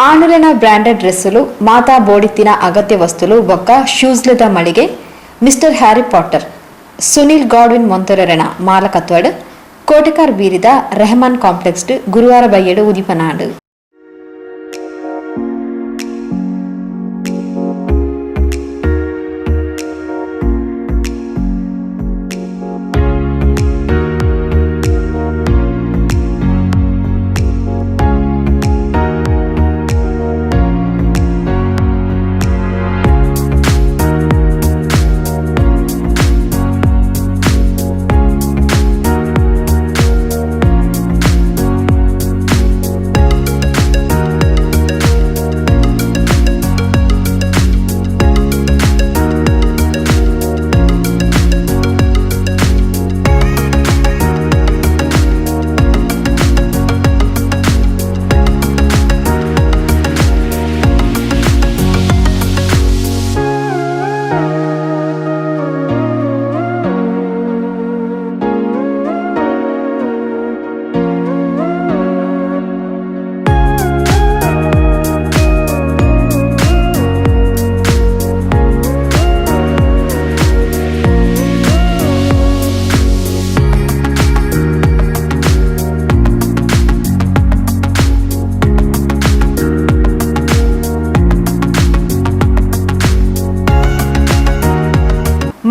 ఆనులైన branded డ్రెస్సులు, మాతా బోడిత్తిన అగత్య వస్తువులు బొక్క ಶೂಸ್ಲದ ಮಳಿಗೆ mister Harry Potter Sunil Godwin ಮೊಂತೆರನ ಮಾಲಕತ್ವಡ್ ಕೋಟೆಕಾರ್ ಬೀರಿದ ರೆಹಮಾನ್ ಕಾಂಪ್ಲೆಕ್ಸ್ ಗುರುವಾರ ಬಯ್ಯಡು ಉದಿಪನಾಡು.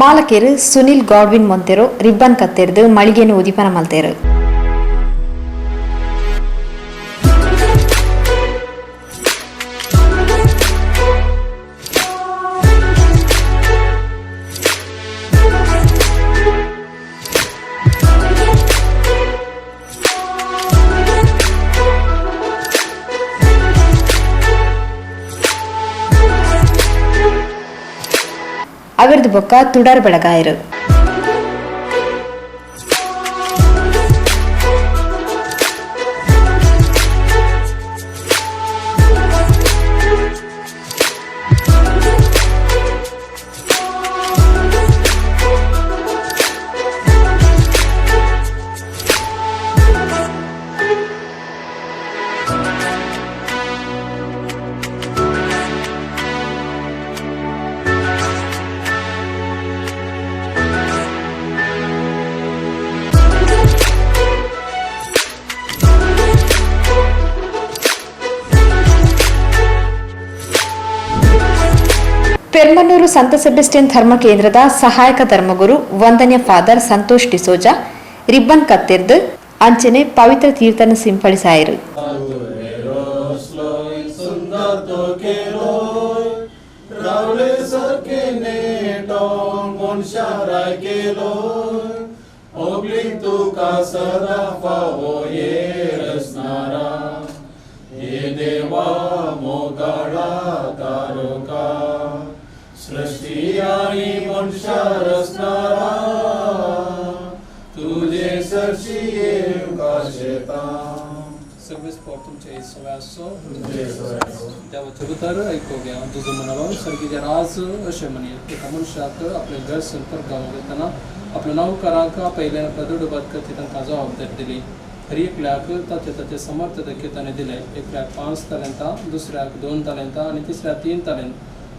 ಮಾಲಕೇರು ಸುನಿಲ್ ಗಾಡ್ವಿನ್ ಮೊಂತೆರೋ ರಿಬ್ಬನ್ ಕತ್ತೆರ್ದು ಮಳಿಗೆಯನ್ನು ಉದಿಪನ ಮಲ್ತೇರು. ಅವರದು ಬೊಕ್ಕ ತುಡಾರ್ ಬೆಳಗಾಯರು. ಪೆರ್ಮನೂರು ಸಂತ ಸೆಬೆಸ್ಟಿಯನ್ ಧರ್ಮ ಕೇಂದ್ರದ ಸಹಾಯಕ ಧರ್ಮಗುರು ವಂದನ್ಯ ಫಾದರ್ ಸಂತೋಷ್ ಡಿಸೋಜಾ ರಿಬ್ಬನ್ ಕತ್ತೆರ್ದು ಅಂಚನೆ ಪವಿತ್ರ ತೀರ್ಥನ ಸಿಂಪಡಿಸಾಯರು. सृष्टि आणि मनुष्य रचणारा तुझे सरशी काशेता सर्विस तुमचे सवॅसो तेव्हा चबुतार ऐकोग्या तुझं म्हणावं सारखी राज असे म्हणेल एका मनुष्याक आपले घर संपर्क गावताना आपलं नाव कराक पहिल्या प्रदोड बदकत तांकां जबाबदारी दिली. हर एकल्याक ताचे समर्थक ताणें दिले. एकल्याक 5 तालंतां, दुसऱ्याक 2 तालंतां आणि तिसऱ्याक 3 तालंत.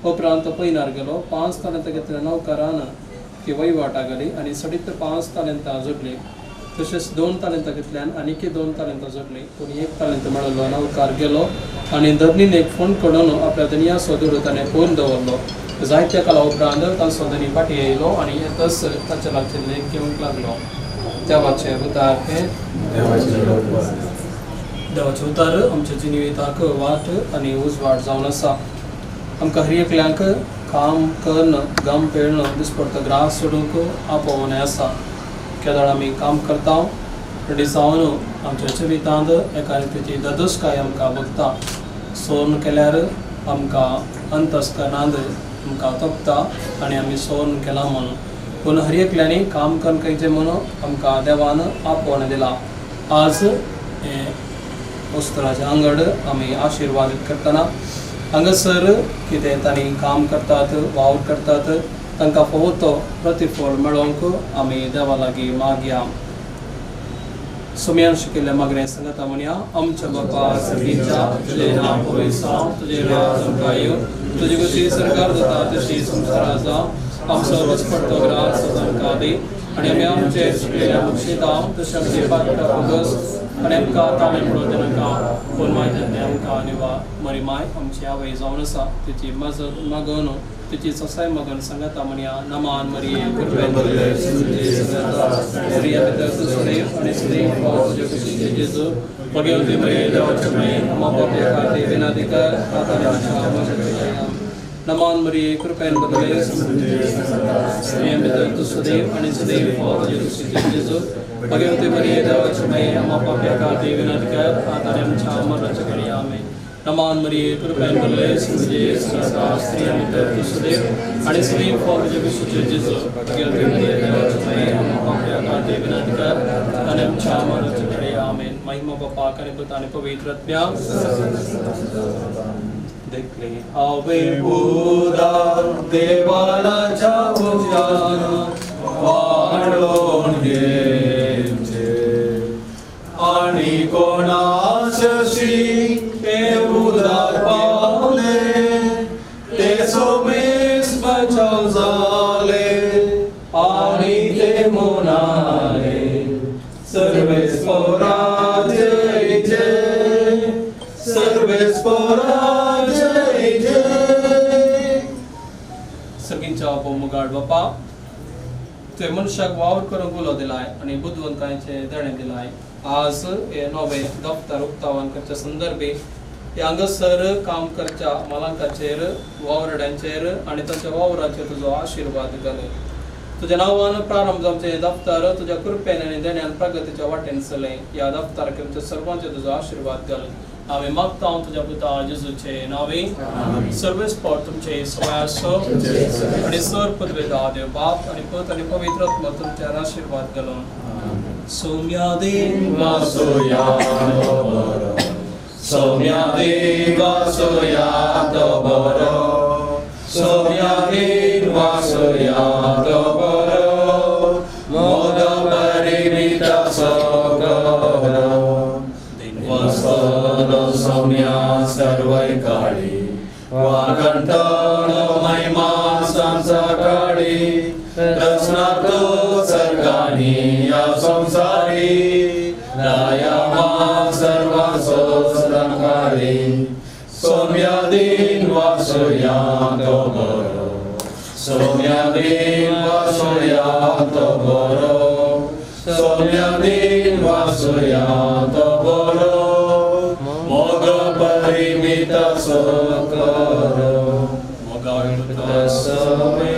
उपरांत पैनार गेलो. 5 तालंतां घेतल्या नौकारान ती वयवाटा गेली आणि सडीत 5 तालंतां जोडली. तशेंच 2 तालंतां घेतल्यान आनीक 2 तालंतां जोडली. कोणी 1 तालंत मेळलो. नौकार गेलो आणि धरणीन एक फोन करून आपल्या धनिया सोदूर ताणें पळोवन दवरलो. जायत्या काला उपरांत तांचो धनी फाटी येयलो आणि येतच ताच्या लागचिल्ले घेवंक लागलो. देवाचे उतार हे देवाचे उतार आमच्या जिणेविताक वाट आणि उजवाड जावन आसा. आमकां हर एकल्यांक काम करून गम पेळणं दिसपडटा ग्रास सोडूंक आपोवणें आसा. केदार आमी काम करता दिसावन आमच्या जिवितांत एका रितीची ददसकाय आमकां भोगता. सोन केल्यार आमकां अंतस्करणांत आमकां तोपता आनी आमी सोन केलां म्हणून. पूण हर एकल्यांनी काम करून खायचें म्हणून आमकां देवान आपोवणें दिलां. आज वस्त्राचे आंगड आमी आशिर्वादीत करतना हांगासर कितें तांणी काम करतात, वावर करतात, तांकां फावो तो प्रतिफळ मेळोवंक आमी देवा लागीं मागया. सुमयान शिकेल्या मागण्या सांगता म्हणया आमच्या बापा सगळींच्या तुझे नाम होईसा तुझे राज अंकायो तुझे कशी सरकार जाता तशी संसाराचा आमचा रोज पडतो ग्रास सदन दे आणि आम्ही आमचे शिकेल्या मुक्षिता तशा आमचे पात्र फुगस आणि आमकां ताणे पडोवचे नाका पूण मायच्यातले आमकां निवा मरी माय आमची आवय जावन आसा तिची मजत मागन तिची ससाय मगन सांगता म्हणया नमान मरिये कृपेन भरले स्त्रिया भितर तूं सदैव आणि स्त्री तुझे कुशीचे जेजू भगवती मरिये देवाची माय अम्मा बापया खाती विनाधिकार आतां नमान मरिये कृपेन भरले स्त्रिया भितर तूं सदैव आणि सदैव तुझे कुशीचे जेजू भगवती मरिये देवाची माय अम्मा बापया खाती विनाधिकार आतां मरणाच्या घडी आमेन नमान मरिये कृपेन भरले स्त्रिया भितर तूं सदैव आणि सदैव तुझे कुशीचे जेजू भगवती मरिये देवाची माय अम्मा बापया खाती विनाधिकार आतां मरणाच्या घडी आमेन महिमा बापा आणि पुत्र आणि पवित्र आत्म्या देखले आवे बुधा देवाला जाऊन वाढून घ्यायचे आणि कोणाशी ते उदार पावले ते सोमेस बचाव झाले आणि ते म्हणाले सर्वेस पराजय जय सर्वेस पराजय जय सगळ्यांच्या बोमगाड बापा तुवें मनशाक वावर करूंक उलो दिलाय आणि बुद्धवंतांचे देणे दिलाय आज हे नवे दफ्तर उक्तावण करच्या संदर्भी हांगासर काम करच्या मालकाचेर वावरड्यांचेर आणि तांच्या वावराचेर तुजो आशीर्वाद घाल तुझ्या नावान प्रारंभ जावचे दफ्तर तुझ्या कृपेन आणि देण्यान प्रगतीच्या वाटेन चले या दफ्तराक तुमच्या सर्वांचे तुजो आशीर्वाद घाल आम्ही मागता तुझ्या पुता जेजूचे नावे सर्वेस पर तुमचे सवास आणि सर पदवेदार देव बाप आणि पुत्र आणि पवित्र आत्मा तुमच्या आशीर्वाद घालून सौम्या देवा सोया सौम्या देवा सोया तो बरो सौम्या देवा सोया तो बरो मोद परिमित सगरो वस्तनो सौम्या सर्वै काळी वागंतन महिमा संसाकाळी रचनातो सर्गानी या संसारी रायामा सर्व सोसरंगारी सौम्या दिन वासुया तो बरो सौम्या दिन वासुया तो बरो सौम्या दिन वासुया तो बरो मोग परिमित सोकरो मोग समे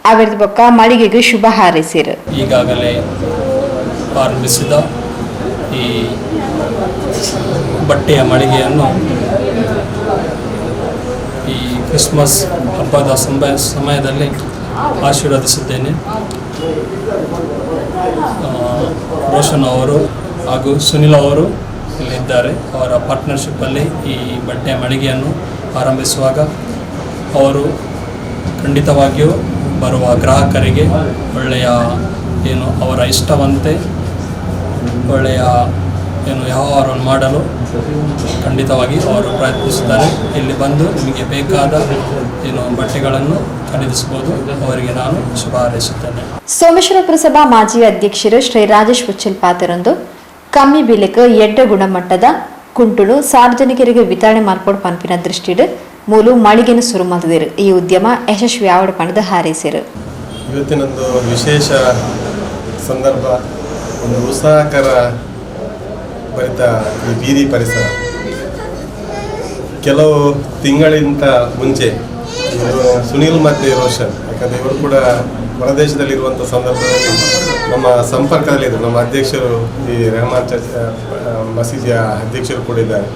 ಅವರದು ಬೊಕ್ಕ ಮಳಿಗೆಗೆ ಶುಭ ಹಾರೈಸಿರು. ಈಗಾಗಲೇ ಪ್ರಾರಂಭಿಸಿದ ಈ ಬಟ್ಟೆಯ ಮಳಿಗೆಯನ್ನು ಈ ಕ್ರಿಸ್ಮಸ್ ಹಬ್ಬದ ಸಮಯದಲ್ಲಿ ಆಶೀರ್ವದಿಸಿದ್ದೇನೆ. ರೋಷನ್ ಅವರು ಹಾಗೂ ಸುನಿಲ್ ಅವರು ಇಲ್ಲಿದ್ದಾರೆ. ಅವರ ಪಾರ್ಟ್ನರ್ಶಿಪ್ಪಲ್ಲಿ ಈ ಬಟ್ಟೆಯ ಮಳಿಗೆಯನ್ನು ಆರಂಭಿಸುವಾಗ ಅವರು ಖಂಡಿತವಾಗಿಯೂ ಬರುವ ಗ್ರಾಹಕರಿಗೆ ಒಳ್ಳೆಯ ಏನು ಅವರ ಇಷ್ಟವಂತೆ ಒಳ್ಳೆಯ ಏನು ವ್ಯವಹಾರವನ್ನು ಮಾಡಲು ಖಂಡಿತವಾಗಿ ಅವರು ಪ್ರಯತ್ನಿಸುತ್ತಾರೆ. ಇಲ್ಲಿ ಬಂದು ನಿಮಗೆ ಬೇಕಾದ ಏನು ಬಟ್ಟೆಗಳನ್ನು ಖರೀದಿಸಬಹುದು. ಅವರಿಗೆ ನಾನು ಶುಭ ಹಾರೈಸುತ್ತೇನೆ. ಸೋಮೇಶ್ವರ ಪುರಸಭಾ ಮಾಜಿ ಅಧ್ಯಕ್ಷರು ಶ್ರೀ ರಾಜೇಶ್ ಪುಚ್ಚಲ್ ಪಾತರೊಂದು ಕಮ್ಮಿ ಬೆಲೆಗೆ ಎಡ್ಡ ಗುಣಮಟ್ಟದ ಕುಂಟುಳು ಸಾರ್ವಜನಿಕರಿಗೆ ವಿತರಣೆ ಮಾಡ್ಕೊಂಡು ಪಂಪಿನ ದೃಷ್ಟಿಡು ಮೂಲು ಮಳಿಗೆಯನ್ನು ಶುರು ಮಾಡಿದರು. ಈ ಉದ್ಯಮ ಯಶಸ್ವಿ ಆವಡ ಪಣದ ಹಾರೈಸಿರು. ಇವತ್ತಿನೊಂದು ವಿಶೇಷ ಸಂದರ್ಭ, ಒಂದು ಉತ್ಸಾಹಕರ ಭರಿತ ಈ ಬೀದಿ ಪರಿಸರ. ಕೆಲವು ತಿಂಗಳಿಂದ ಮುಂಚೆ ಸುನೀಲ್ ಮತ್ತು ರೋಷನ್, ಯಾಕಂದರೆ ಇವರು ಕೂಡ ಹೊರದೇಶದಲ್ಲಿರುವಂಥ ಸಂದರ್ಭದಲ್ಲಿ ನಮ್ಮ ಸಂಪರ್ಕದಲ್ಲಿದ್ದರು. ನಮ್ಮ ಅಧ್ಯಕ್ಷರು ಈ ರೆಹಮಾನ್ ಚರ್ಚ್ ಮಸೀದಿಯ ಅಧ್ಯಕ್ಷರು ಕೂಡ ಇದ್ದಾರೆ.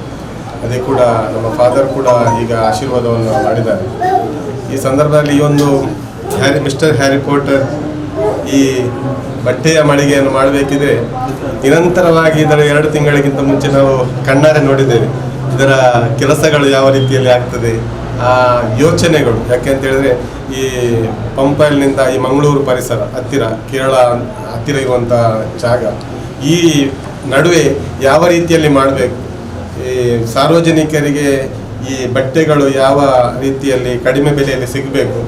ಅದೇ ಕೂಡ ನಮ್ಮ ಫಾದರ್ ಕೂಡ ಈಗ ಆಶೀರ್ವಾದವನ್ನು ಮಾಡಿದ್ದಾರೆ. ಈ ಸಂದರ್ಭದಲ್ಲಿ ಈ ಒಂದು ಮಿಸ್ಟರ್ ಹ್ಯಾರಿ ಪಾಟರ್ ಈ ಬಟ್ಟೆಯ ಮಳಿಗೆಯನ್ನು ಮಾಡಬೇಕಿದ್ರೆ ನಿರಂತರವಾಗಿ ಇದರ 2 ತಿಂಗಳಿಗಿಂತ ಮುಂಚೆ ನಾವು ಕಣ್ಣಾರೆ ನೋಡಿದ್ದೇವೆ. ಇದರ ಕೆಲಸಗಳು ಯಾವ ರೀತಿಯಲ್ಲಿ ಆಗ್ತದೆ, ಆ ಯೋಚನೆಗಳು. ಯಾಕೆ ಅಂತ ಹೇಳಿದ್ರೆ ಈ ಪಂಪಲ್ನಿಂದ ಈ ಮಂಗಳೂರು ಪರಿಸರ ಹತ್ತಿರ, ಕೇರಳ ಹತ್ತಿರ ಇರುವಂಥ ಜಾಗ, ಈ ನಡುವೆ ಯಾವ ರೀತಿಯಲ್ಲಿ ಮಾಡಬೇಕು, ಈ ಸಾರ್ವಜನಿಕರಿಗೆ ಈ ಬಟ್ಟೆಗಳು ಯಾವ ರೀತಿಯಲ್ಲಿ ಕಡಿಮೆ ಬೆಲೆಯಲ್ಲಿ ಸಿಗಬೇಕು,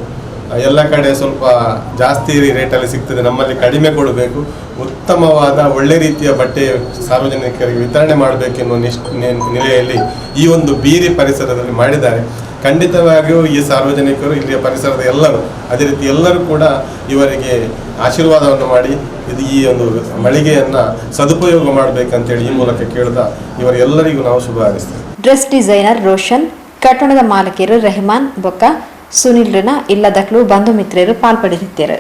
ಎಲ್ಲ ಕಡೆ ಸ್ವಲ್ಪ ಜಾಸ್ತಿ ರೇಟಲ್ಲಿ ಸಿಗ್ತದೆ, ನಮ್ಮಲ್ಲಿ ಕಡಿಮೆ ಕೊಡಬೇಕು, ಉತ್ತಮವಾದ ಒಳ್ಳೆ ರೀತಿಯ ಬಟ್ಟೆ ಸಾರ್ವಜನಿಕರಿಗೆ ವಿತರಣೆ ಮಾಡಬೇಕೆನ್ನುವ ನೆಲೆಯಲ್ಲಿ ಈ ಒಂದು ಬೀರಿ ಪರಿಸರದಲ್ಲಿ ಮಾಡಿದ್ದಾರೆ. ಖಂಡಿತವಾಗಿಯೂ ಈ ಸಾರ್ವಜನಿಕರು, ಇಲ್ಲಿಯ ಪರಿಸರದ ಎಲ್ಲರೂ, ಅದೇ ರೀತಿ ಎಲ್ಲರೂ ಕೂಡ ಇವರಿಗೆ ಆಶೀರ್ವಾದವನ್ನು ಮಾಡಿ ಈ ಒಂದು ಮಳಿಗೆಯನ್ನು ಸದುಪಯೋಗ ಮಾಡಬೇಕಂತೇಳಿ ಈ ಮೂಲಕ ಕೇಳಿದ ಇವರೆಲ್ಲರಿಗೂ ನಾವು ಶುಭ ಹಾರೈಸ್ತೇವೆ. ಡ್ರೆಸ್ ಡಿಸೈನರ್ ರೋಷನ್, ಕಟ್ಟಡದ ಮಾಲಕಿಯರು ರೆಹಮಾನ್ ಬೊಕ್ಕ ಸುನಿಲ್ ರನ ಇಲ್ಲದಕ್ಲು ಬಂಧು ಮಿತ್ರರು ಪಾಲ್ಪಡಿರುತ್ತಾರೆ.